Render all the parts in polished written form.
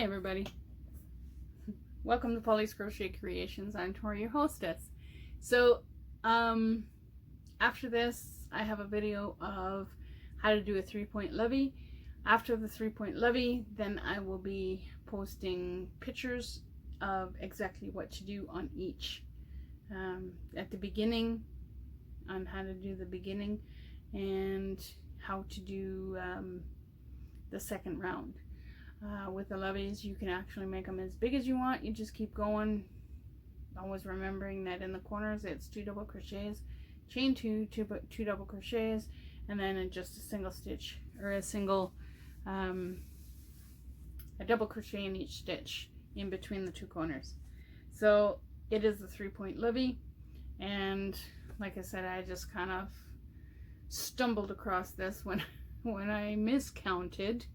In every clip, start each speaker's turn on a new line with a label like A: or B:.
A: Hi everybody, welcome to Pauly's Crochet Creations. I'm Tori, your hostess. So after this I have a video of how to do a 3-point Lovie. After the 3-point Lovie, then I will be posting pictures of exactly what to do on each. At the beginning, on how to do the beginning and how to do the second round. With the Lovies, you can actually make them as big as you want. You just keep going, always remembering that in the corners it's 2 double crochets, chain 2 double crochets, and then just a single stitch or a double crochet in each stitch in between the 2 corners. So it is the 3-point Lovie, and like I said, I just kind of stumbled across this when I miscounted.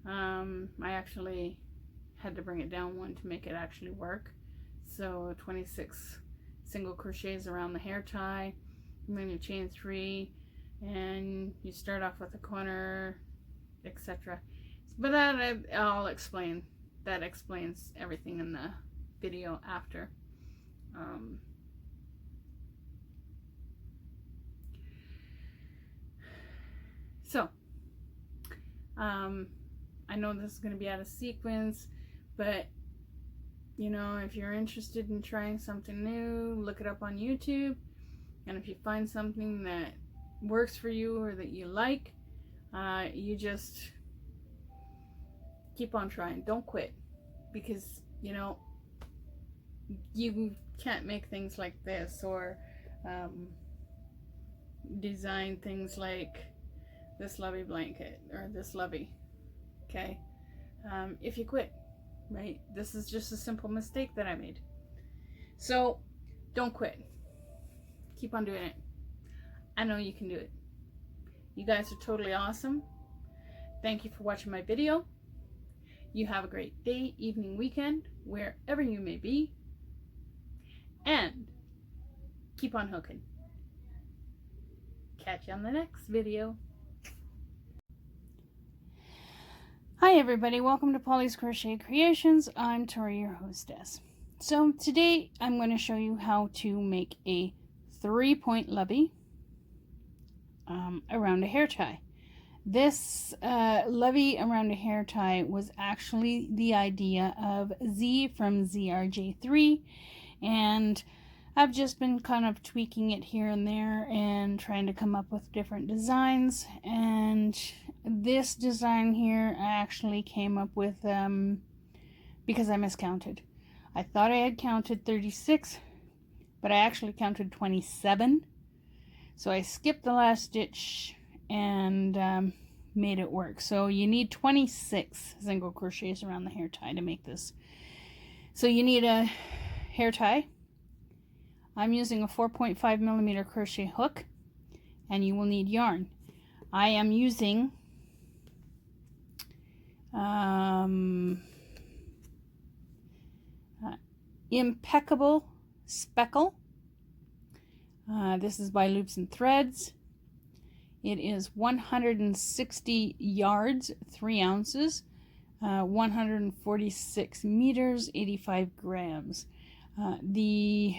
A: I actually had to bring it down one to make it actually work. So 26 single crochets around the hair tie, and then you chain 3, and you start off with a corner, etc. But that I'll explain. That explains everything in the video after. I know this is going to be out of sequence, but you know, if you're interested in trying something new, look it up on YouTube, and if you find something that works for you or that you like, you just keep on trying. Don't quit, because you know, you can't make things like this or design things like this Lovie blanket or this Lovie. Okay, if you quit, right? This is just a simple mistake that I made. So don't quit. Keep on doing it. I know you can do it. You guys are totally awesome. Thank you for watching my video. You have a great day, evening, weekend, wherever you may be. And keep on hooking. Catch you on the next video. Hi everybody, welcome to Pauly's Crochet Creations. I'm Tori, your hostess. So today I'm going to show you how to make a 3-point Lovie around a hair tie. This Lovie around a hair tie was actually the idea of Z from ZRJ3, and I've just been kind of tweaking it here and there and trying to come up with different designs. And this design here I actually came up with because I miscounted. I thought I had counted 36, but I actually counted 27. So I skipped the last stitch and made it work. So you need 26 single crochets around the hair tie to make this. So you need a hair tie. I'm using a 4.5mm crochet hook, and you will need yarn. I am using Impeccable Speckle. This is by Loops and Threads. It is 160 yards, 3 ounces, 146 meters, 85 grams. The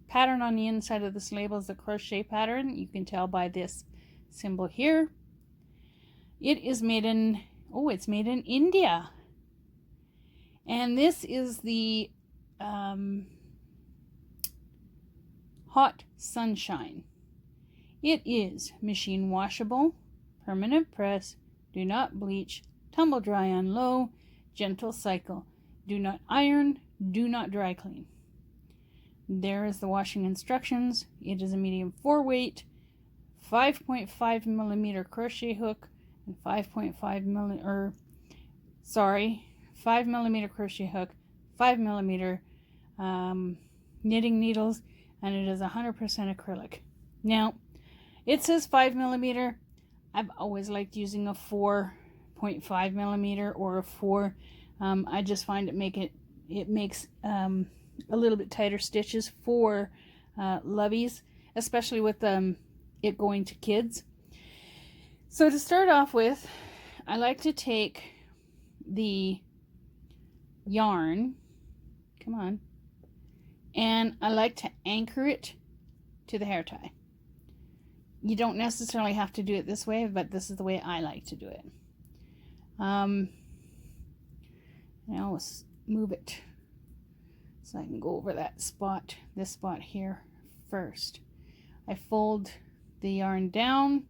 A: pattern on the inside of this label is a crochet pattern. You can tell by this symbol here. It is made in, it's made in India. And this is the Hot Sunshine. It is machine washable, permanent press, do not bleach, tumble dry on low, gentle cycle, do not iron, do not dry clean. There is the washing instructions. It is a medium 4 weight, 5.5mm crochet hook, and 5mm crochet hook, 5mm knitting needles, and it is 100% acrylic. Now, it says 5mm. I've always liked using a 4.5mm or a 4. I just find it makes a little bit tighter stitches for Lovies, especially with it going to kids. So to start off with, I like to take the yarn, come on, and I like to anchor it to the hair tie. You don't necessarily have to do it this way, but this is the way I like to do it. I always move it so I can go over that spot, this spot here first. I fold the yarn down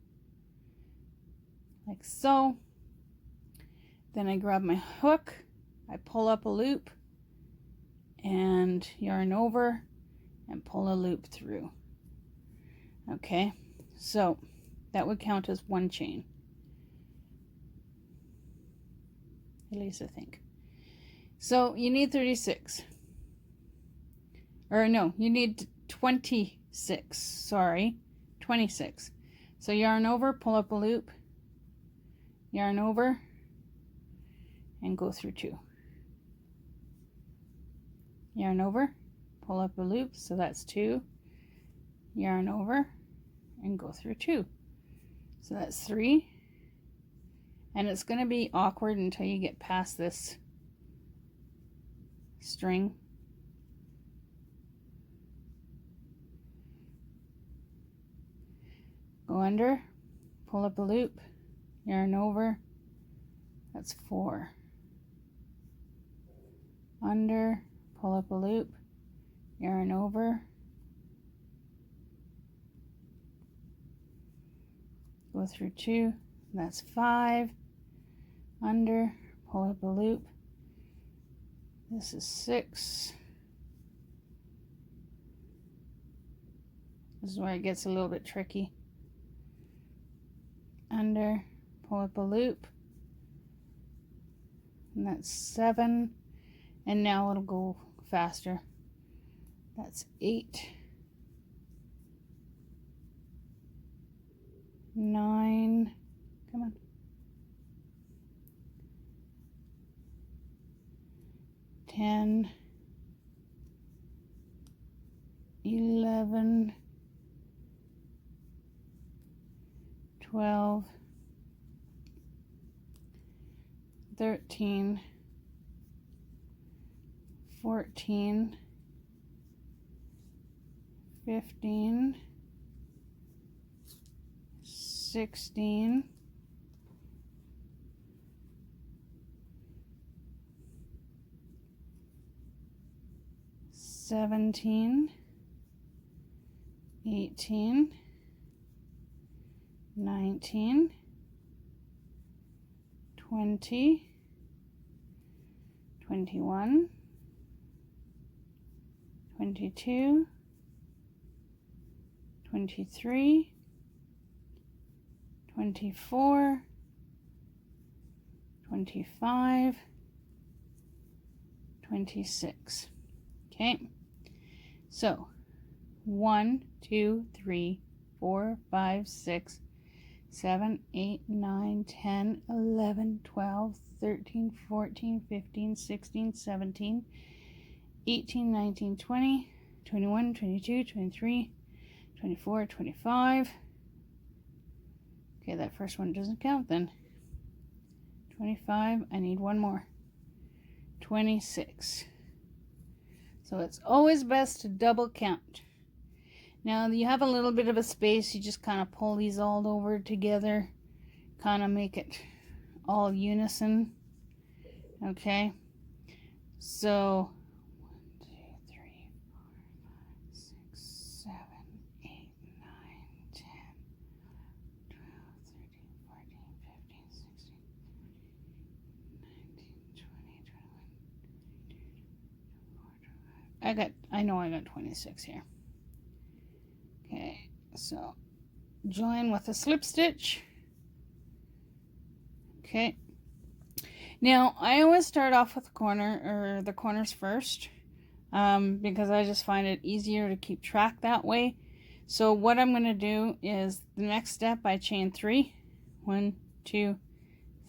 A: like so. Then I grab my hook, I pull up a loop and yarn over and pull a loop through. Okay, so that would count as one chain. At least I think. So you need 36. Or no, you need 26. Sorry, 26. So yarn over, pull up a loop, yarn over, and go through 2. Yarn over, pull up a loop, so that's 2. Yarn over, and go through 2. So that's 3. And it's going to be awkward until you get past this string. Go under, pull up a loop, yarn over, that's 4. Under, pull up a loop, yarn over, go through 2, that's 5. Under, pull up a loop, this is 6. This is where it gets a little bit tricky. Under, pull up a loop, and that's 7. And now it'll go faster. That's 8. 9. Come on. 10. 11. 12. 13. 14, 15, 16, 17, 18, 19, 20, 21, 22, 23, 24, 25, 26. Okay, so 1, 2, 3, 4, 5, 6, 7, 8, 9, 10, 11, 12, 13, 14, 15, 16, 17, 18, 19, 20, 21, 22, 23, 24, 25. Okay, that first one doesn't count then. 25, I need one more. 26. So it's always best to double count. Now you have a little bit of a space, you just kind of pull these all over together, kind of make it all unison. Okay, so 1, 2, 3, 4, 5, 6, 7, 8, 9, 10, 12, 13, 14, 15, 16, 19, 20, 21, I know I got 26 here. Okay, so join with a slip stitch. Okay, now I always start off with the corners first, because I just find it easier to keep track that way. So what I'm going to do is the next step, I chain 3, 1, 2,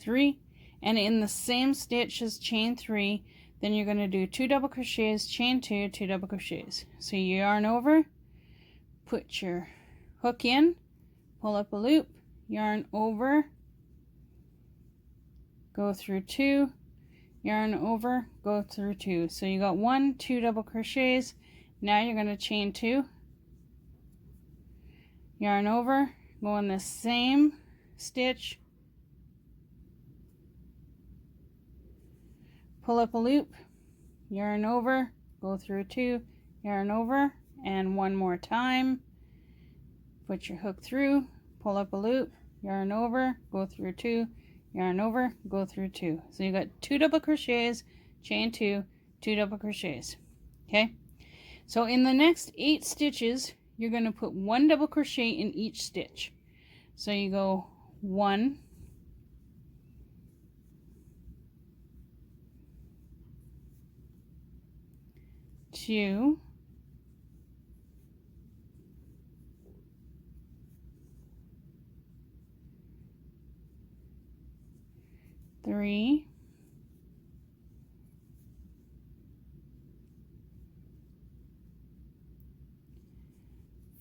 A: 3, and in the same stitch as chain 3, then you're going to do 2 double crochets, chain 2, 2 double crochets. So you yarn over, put your hook in, pull up a loop, yarn over, go through 2, yarn over, go through 2. So you got 1, 2 double crochets. Now you're going to chain 2, yarn over, go in the same stitch, pull up a loop, yarn over, go through 2, yarn over, and one more time, put your hook through, pull up a loop, yarn over, go through 2, yarn over, go through 2. So you got 2 double crochets, chain 2, 2 double crochets. Okay, so in the next 8 stitches you're going to put 1 double crochet in each stitch. So you go 1, 2, 3,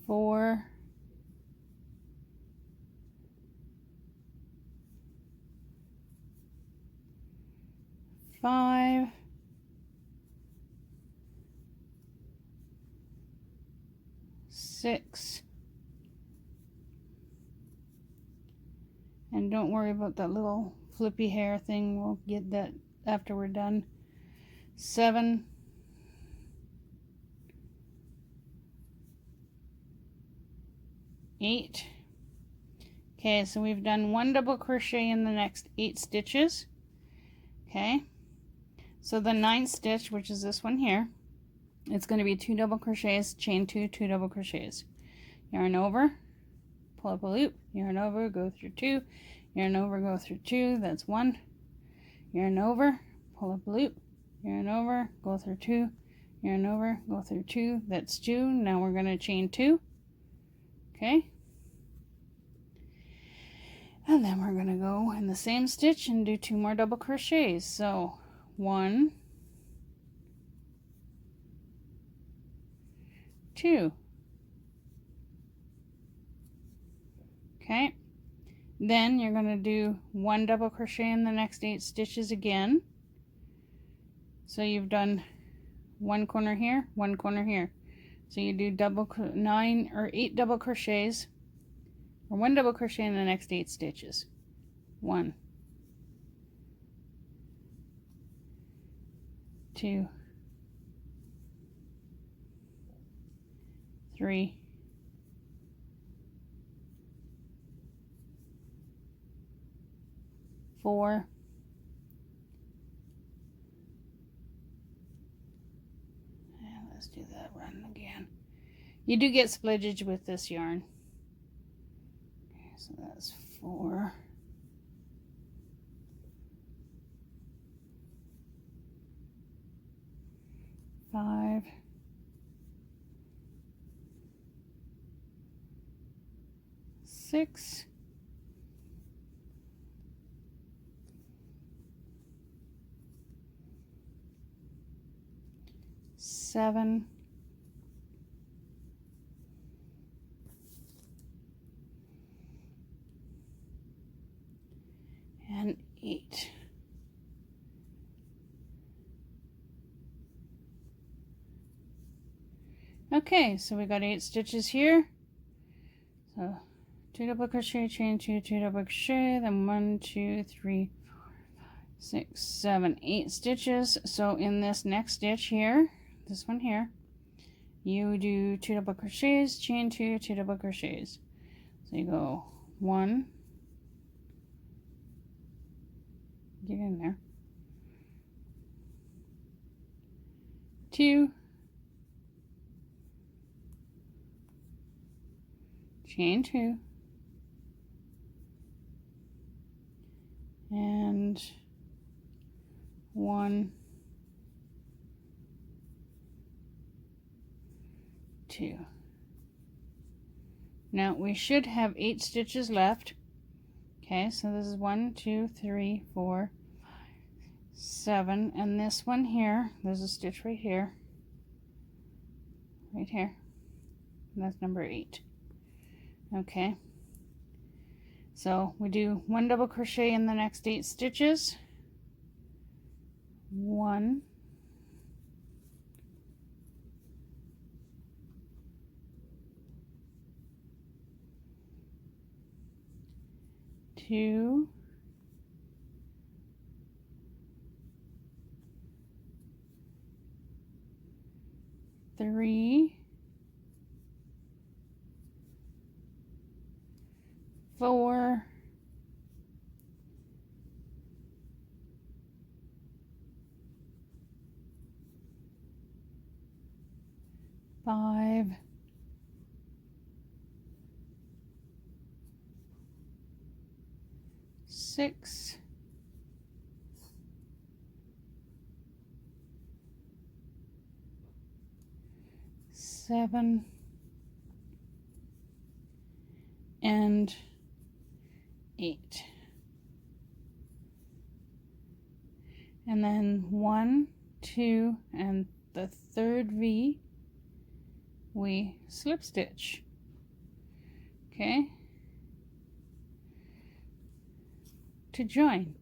A: 4, 5, 6, and don't worry about that little flippy hair thing, we'll get that after we're done. 7, 8. Okay, so we've done 1 double crochet in the next 8 stitches. Okay, so the 9th stitch, which is this one here, it's going to be 2 double crochets, chain 2, 2 double crochets, yarn over, pull up a loop, yarn over, go through 2, yarn over, go through 2, that's 1, yarn over, pull up a loop, yarn over, go through 2, yarn over, go through 2, that's 2. Now we're going to chain 2. Okay, and then we're going to go in the same stitch and do 2 more double crochets. So 1, 2. Okay, then you're going to do 1 double crochet in the next 8 stitches again. So you've done 1 corner here, 1 corner here. So you do 9 or 8 double crochets, or 1 double crochet in the next 8 stitches. 1, 2, 3, 4, let's do that run again. You do get splittage with this yarn. Okay, so that's 4, 5, 6, 7, 8. Okay, so we got 8 stitches here. So 2 double crochet, chain 2, 2 double crochet, then 1, 2, 3, 4, 5, 6, 7, 8 stitches. So in this next stitch here, this one here, you do 2 double crochets, chain 2, 2 double crochets. So you go 1, get in there, 2, chain 2, and 1, 2. Now we should have 8 stitches left. Okay, so this is 1, 2, 3, 4, 5, 7, and this one here, there's a stitch right here, and that's number 8. Okay, so we do 1 double crochet in the next 8 stitches, 1, 2, 3, 4, 5, 6, 7, and 8. And then 1, 2, and the third V, we slip stitch. Okay, to join.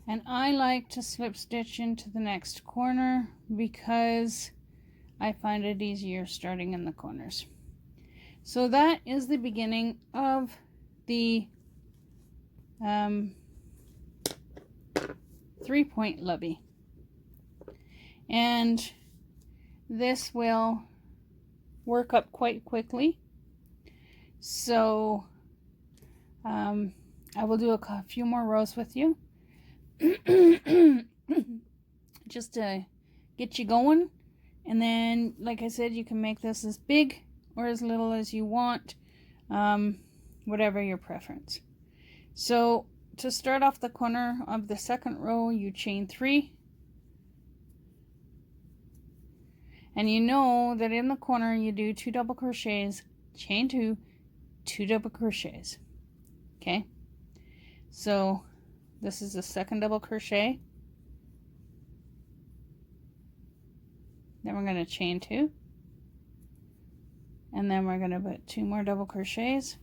A: And I like to slip stitch into the next corner because I find it easier starting in the corners. So that is the beginning of the 3-point Lovie. And this will work up quite quickly. So I will do a few more rows with you just to get you going. And then, like I said, you can make this as big or as little as you want, whatever your preference. So to start off the corner of the second row, you chain 3. And you know that in the corner you do 2 double crochets, chain 2, 2 double crochets. Okay, so this is the second double crochet. Then we're going to chain 2, and then we're going to put 2 more double crochets.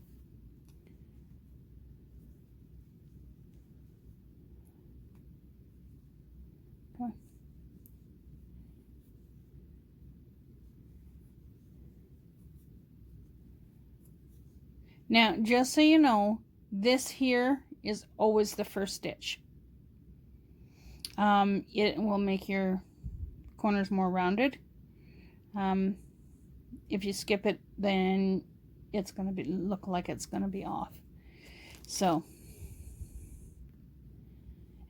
A: Okay. Now, just so you know, this here is always the first stitch. It will make your corners more rounded. If you skip it, then it's going to look like it's going to be off. So,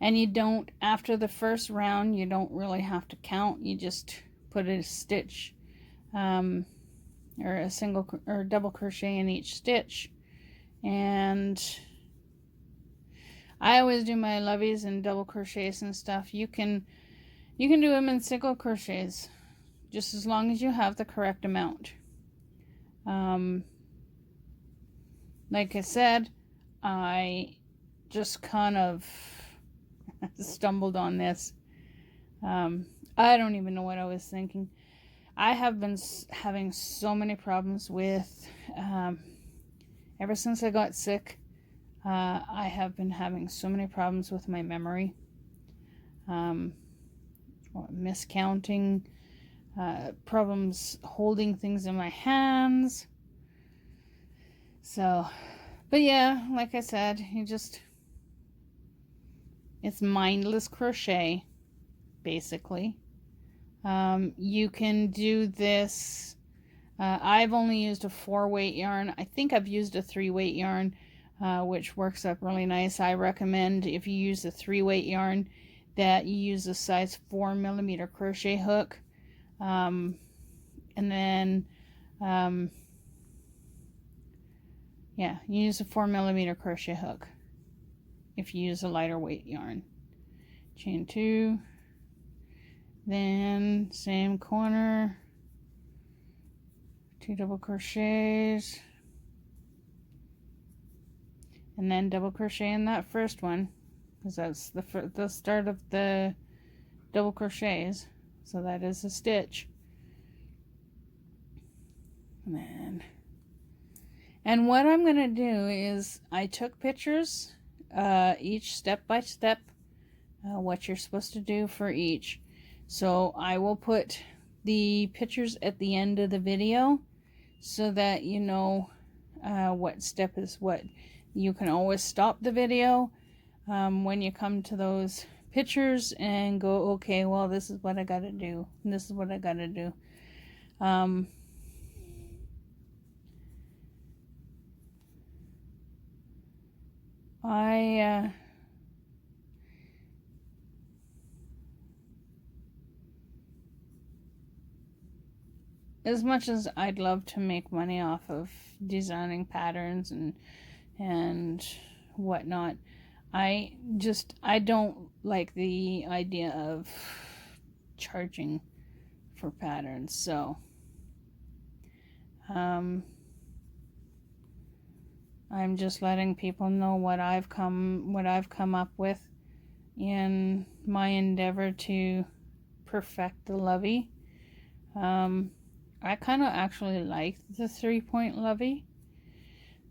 A: and you don't, after the first round, you don't really have to count. You just put a stitch or a single or double crochet in each stitch. And I always do my Lovies and double crochets and stuff. You can do them in single crochets, just as long as you have the correct amount. Like I said, I just kind of stumbled on this. I don't even know what I was thinking. I have been having so many problems with, ever since I got sick, I have been having so many problems with my memory. Miscounting, problems holding things in my hands. So, but yeah, like I said, it's mindless crochet, basically. You can do this. I've only used a 4-weight yarn. I think I've used a 3-weight yarn, which works up really nice. I recommend, if you use a 3-weight yarn, that you use a size 4mm crochet hook. And then, yeah, you use a 4mm crochet hook if you use a lighter weight yarn. Chain 2, then same corner, 2 double crochets, and then double crochet in that first one, because that's the start of the double crochets, so that is a stitch. And what I'm going to do is, I took pictures, each step by step, what you're supposed to do for each. So I will put the pictures at the end of the video so that you know what step is what. You can always stop the video when you come to those pictures and go, okay, well, this is what I gotta do. And this is what I gotta do. As much as I'd love to make money off of designing patterns and whatnot, I don't like the idea of charging for patterns. So I'm just letting people know what I've come up with in my endeavor to perfect the Lovie. I kind of actually like the 3-point Lovie.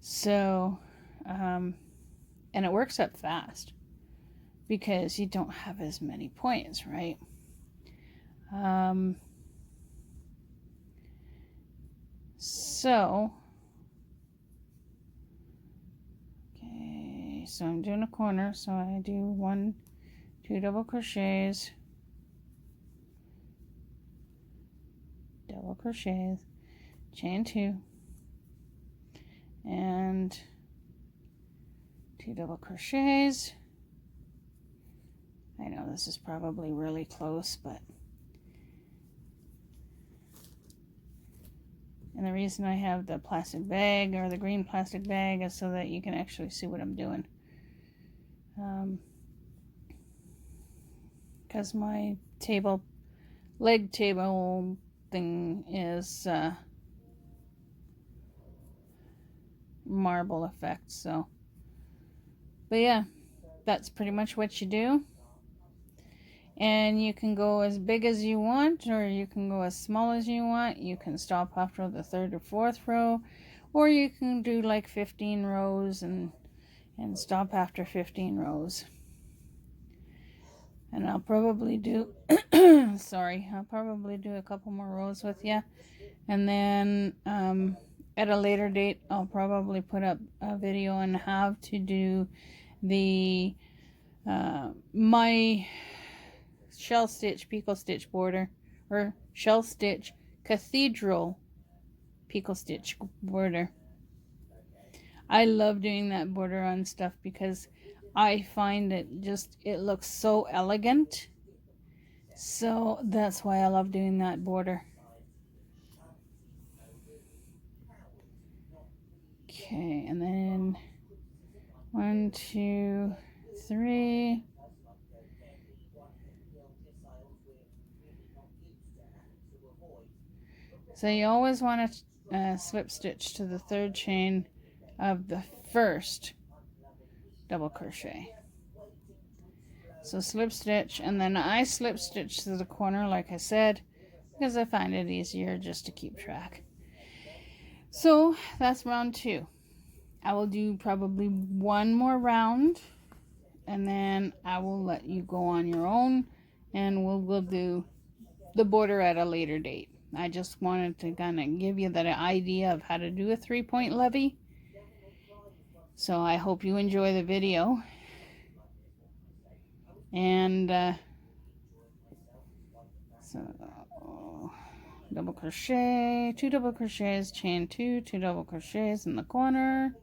A: So, and it works up fast because you don't have as many points, right? So, okay, so I'm doing a corner, so I do 1, 2 double crochets, double crochets, chain 2, and 2 double crochets. I know this is probably really close, but and the reason I have the plastic bag or the green plastic bag is so that you can actually see what I'm doing. Because my leg table thing is marble effect. So, but yeah, that's pretty much what you do. And you can go as big as you want, or you can go as small as you want. You can stop after the 3rd or 4th row, or you can do like 15 rows and stop after 15 rows. And I'll probably do I'll probably do a couple more rows with you, and then at a later date I'll probably put up a video on how to do the my shell stitch picot stitch border, or shell stitch cathedral picot stitch border. I love doing that border on stuff because I find it looks so elegant. So that's why I love doing that border. Okay, and then 1, 2, 3. So you always want to slip stitch to the 3rd chain of the 1st double crochet. So slip stitch, and then I slip stitch to the corner like I said, because I find it easier just to keep track. So that's round 2. I will do probably 1 more round, and then I will let you go on your own, and we'll do the border at a later date. I just wanted to kind of give you that idea of how to do a 3-point Lovie. So I hope you enjoy the video. And so double crochet, 2 double crochets, chain 2, 2 double crochets in the corner.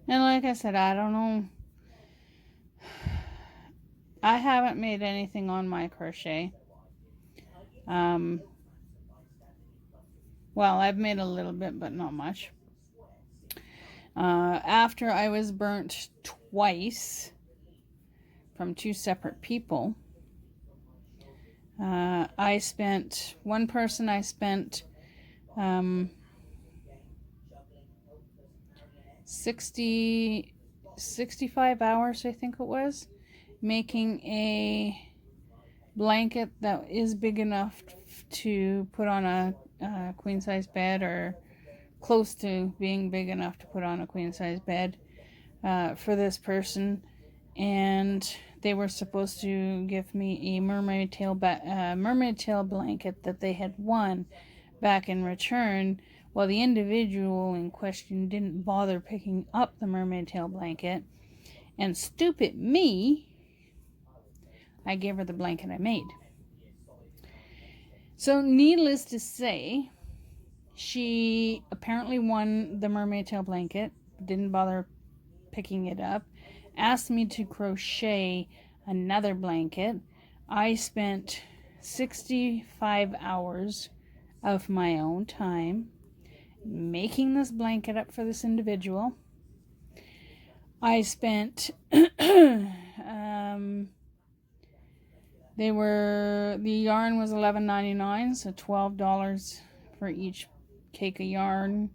A: And like I said, I don't know. I haven't made anything on my crochet. Well, I've made a little bit, but not much. After I was burnt twice from 2 separate people, I spent 60 65 hours, I think it was, making a blanket that is big enough to put on a queen size bed, or close to being big enough to put on a queen size bed for this person. And they were supposed to give me a mermaid tail blanket that they had won back in return. Well, the individual in question didn't bother picking up the mermaid tail blanket, and stupid me, I gave her the blanket I made. So needless to say, she apparently won the mermaid tail blanket, didn't bother picking it up, asked me to crochet another blanket. I spent 65 hours of my own time making this blanket up for this individual. I spent the yarn was $11.99, so $12 for each cake of yarn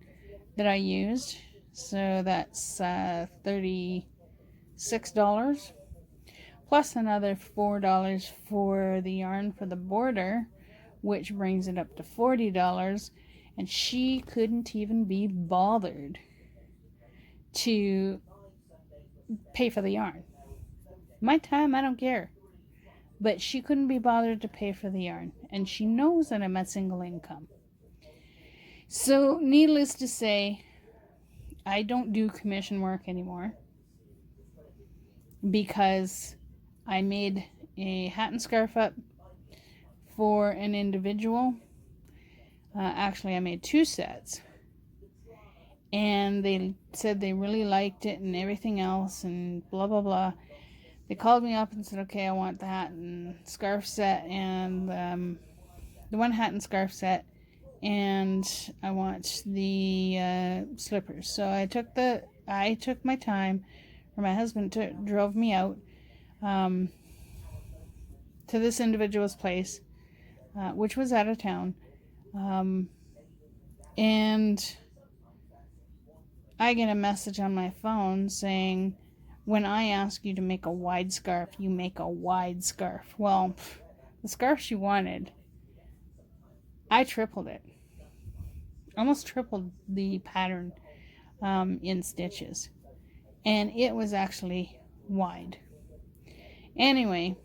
A: that I used. So that's $36, plus another $4 for the yarn for the border, which brings it up to $40. And she couldn't even be bothered to pay for the yarn. My time, I don't care. But she couldn't be bothered to pay for the yarn. And she knows that I'm at single income. So, needless to say, I don't do commission work anymore, because I made a hat and scarf up for an individual. Actually, I made 2 sets. And they said they really liked it and everything else and blah, blah, blah. They called me up and said, okay, I want the hat and scarf set and the one hat and scarf set, and I want the slippers. So I took my time, or my husband drove me out to this individual's place, which was out of town. And I get a message on my phone saying, when I ask you to make a wide scarf, you make a wide scarf. Well, the scarf she wanted, I tripled it. Almost tripled the pattern in stitches. And it was actually wide. Anyway,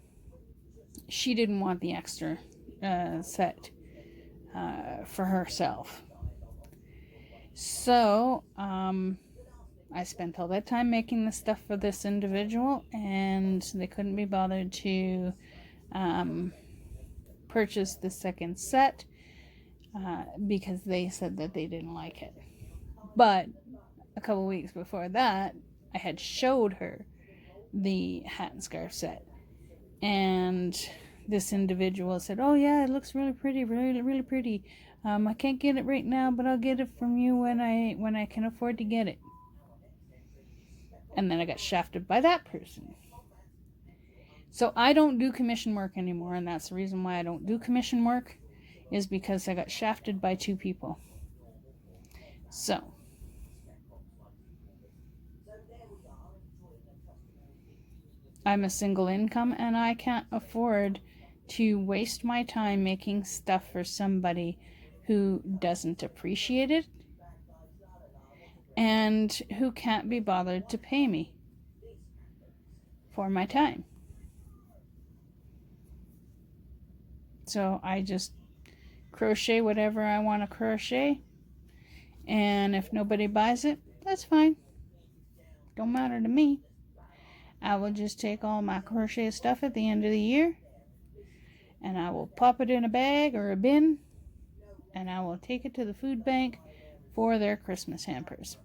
A: she didn't want the extra set for herself. So, I spent all that time making the stuff for this individual, and they couldn't be bothered to purchase the second set because they said that they didn't like it. But a couple weeks before that, I had showed her the hat and scarf set, and this individual said, oh yeah, it looks really pretty, really, really pretty. I can't get it right now, but I'll get it from you when I can afford to get it. And then I got shafted by that person. So I don't do commission work anymore, and that's the reason why I don't do commission work, is because I got shafted by 2 people. So I'm a single income, and I can't afford to waste my time making stuff for somebody who doesn't appreciate it and who can't be bothered to pay me for my time. So I just crochet whatever I want to crochet, and if nobody buys it, that's fine. Don't matter to me. I will just take all my crochet stuff at the end of the year, and I will pop it in a bag or a bin, and I will take it to the food bank for their Christmas hampers.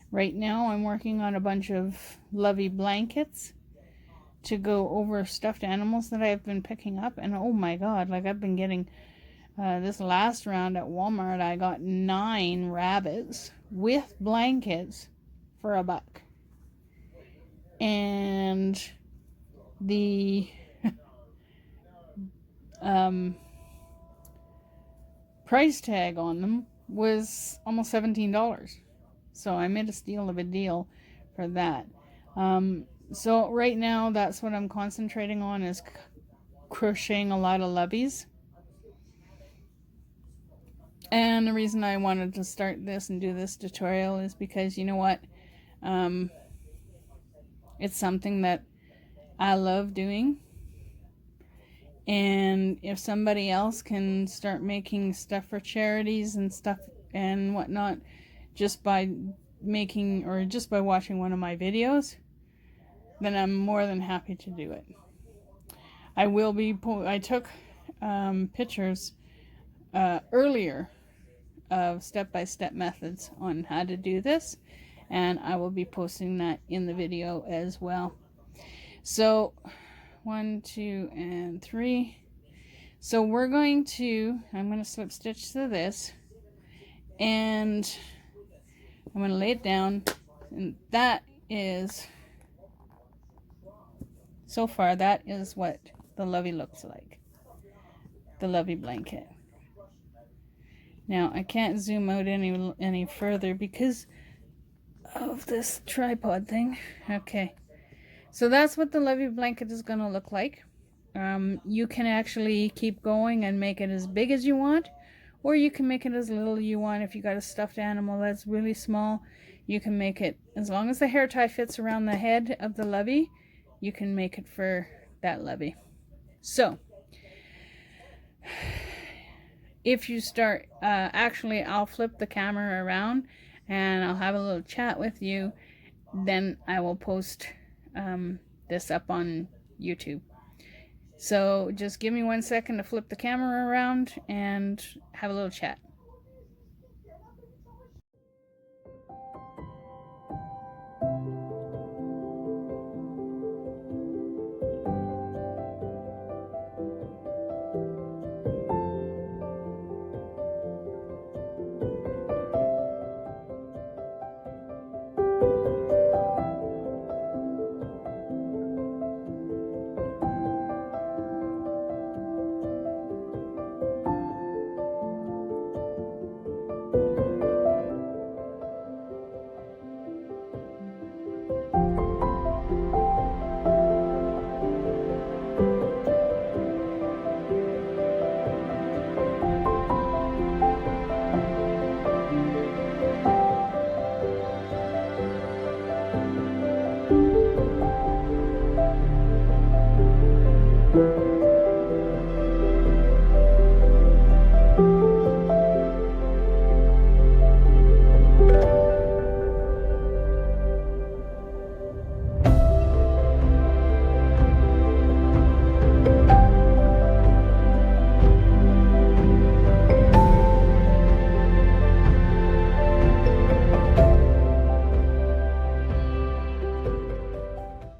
A: Right now I'm working on a bunch of Lovie blankets to go over stuffed animals that I've been picking up, and oh my god, like I've been getting this last round at Walmart, I got 9 rabbits with blankets for $1. And the price tag on them was almost $17. So I made a steal of a deal for that. So right now, that's what I'm concentrating on, is crocheting a lot of Lovies. And the reason I wanted to start this and do this tutorial is because, you know what, it's something that I love doing. And if somebody else can start making stuff for charities and stuff and whatnot just by making, or just by watching one of my videos, then I'm more than happy to do it. I took pictures earlier of step-by-step methods on how to do this, and I will be posting that in the video as well. So 1, 2, and 3. So I'm going to slip stitch to this, and I'm going to lay it down, and that is, so far, that is what the Lovie looks like, the Lovie blanket. Now I can't zoom out any further because of this tripod thing. Okay, so that's what the Lovie blanket is going to look like. You can actually keep going and make it as big as you want, or you can make it as little you want. If you got a stuffed animal that's really small, you can make it, as long as the hair tie fits around the head of the Lovie, you can make it for that Lovie. So if you start, actually I'll flip the camera around and I'll have a little chat with you, then I will post this up on YouTube. So just give me 1 second to flip the camera around and have a little chat.